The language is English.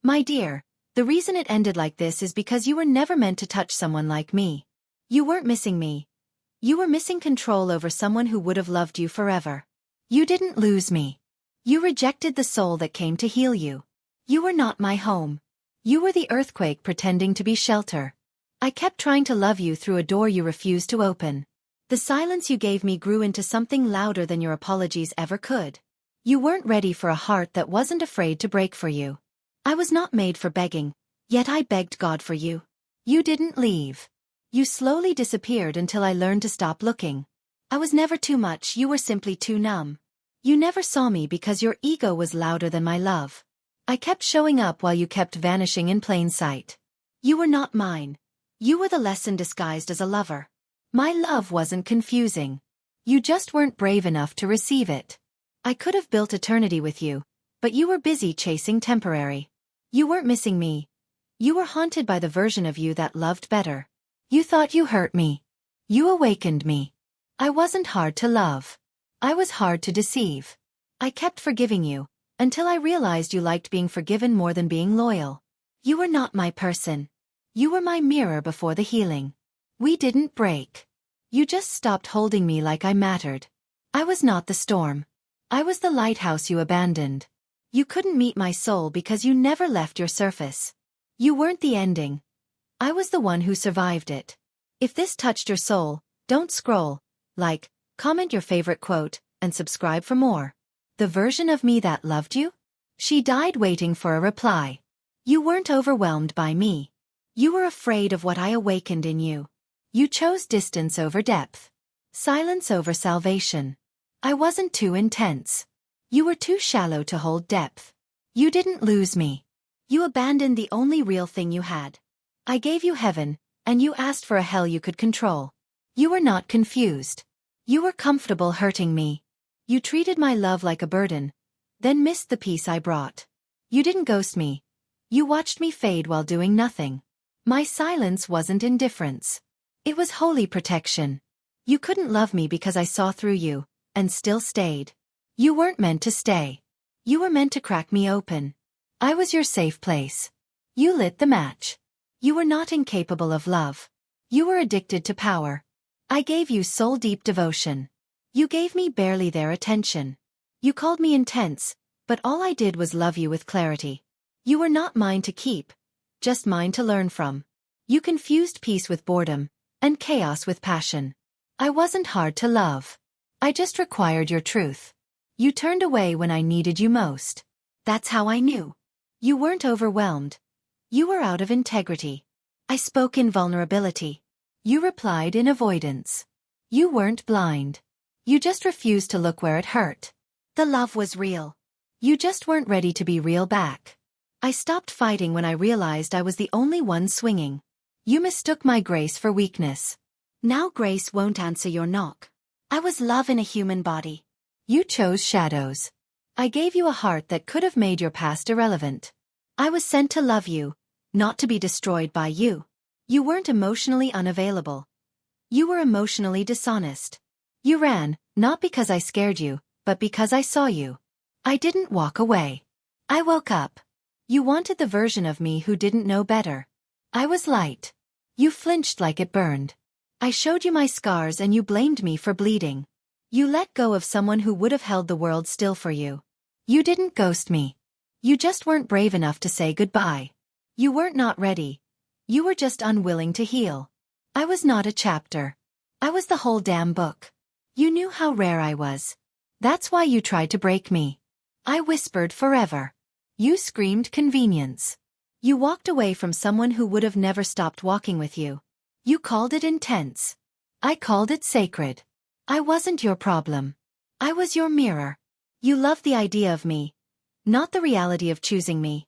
My dear, the reason it ended like this is because you were never meant to touch someone like me. You weren't missing me. You were missing control over someone who would have loved you forever. You didn't lose me. You rejected the soul that came to heal you. You were not my home. You were the earthquake pretending to be shelter. I kept trying to love you through a door you refused to open. The silence you gave me grew into something louder than your apologies ever could. You weren't ready for a heart that wasn't afraid to break for you. I was not made for begging, yet I begged God for you. You didn't leave. You slowly disappeared until I learned to stop looking. I was never too much, you were simply too numb. You never saw me because your ego was louder than my love. I kept showing up while you kept vanishing in plain sight. You were not mine. You were the lesson disguised as a lover. My love wasn't confusing. You just weren't brave enough to receive it. I could have built eternity with you, but you were busy chasing temporary. You weren't missing me. You were haunted by the version of you that loved better. You thought you hurt me. You awakened me. I wasn't hard to love. I was hard to deceive. I kept forgiving you, until I realized you liked being forgiven more than being loyal. You were not my person. You were my mirror before the healing. We didn't break. You just stopped holding me like I mattered. I was not the storm. I was the lighthouse you abandoned. You couldn't meet my soul because you never left your surface. You weren't the ending. I was the one who survived it. If this touched your soul, don't scroll, like, comment your favorite quote, and subscribe for more. The version of me that loved you? She died waiting for a reply. You weren't overwhelmed by me. You were afraid of what I awakened in you. You chose distance over depth. Silence over salvation. I wasn't too intense. You were too shallow to hold depth. You didn't lose me. You abandoned the only real thing you had. I gave you heaven, and you asked for a hell you could control. You were not confused. You were comfortable hurting me. You treated my love like a burden, then missed the peace I brought. You didn't ghost me. You watched me fade while doing nothing. My silence wasn't indifference. It was holy protection. You couldn't love me because I saw through you, and still stayed. You weren't meant to stay. You were meant to crack me open. I was your safe place. You lit the match. You were not incapable of love. You were addicted to power. I gave you soul-deep devotion. You gave me barely their attention. You called me intense, but all I did was love you with clarity. You were not mine to keep, just mine to learn from. You confused peace with boredom, and chaos with passion. I wasn't hard to love. I just required your truth. You turned away when I needed you most. That's how I knew. You weren't overwhelmed. You were out of integrity. I spoke in vulnerability. You replied in avoidance. You weren't blind. You just refused to look where it hurt. The love was real. You just weren't ready to be real back. I stopped fighting when I realized I was the only one swinging. You mistook my grace for weakness. Now grace won't answer your knock. I was love in a human body. You chose shadows. I gave you a heart that could have made your past irrelevant. I was sent to love you, not to be destroyed by you. You weren't emotionally unavailable. You were emotionally dishonest. You ran, not because I scared you, but because I saw you. I didn't walk away. I woke up. You wanted the version of me who didn't know better. I was light. You flinched like it burned. I showed you my scars and you blamed me for bleeding. You let go of someone who would have held the world still for you. You didn't ghost me. You just weren't brave enough to say goodbye. You weren't not ready. You were just unwilling to heal. I was not a chapter. I was the whole damn book. You knew how rare I was. That's why you tried to break me. I whispered forever. You screamed convenience. You walked away from someone who would have never stopped walking with you. You called it intense. I called it sacred. I wasn't your problem. I was your mirror. You loved the idea of me, not the reality of choosing me.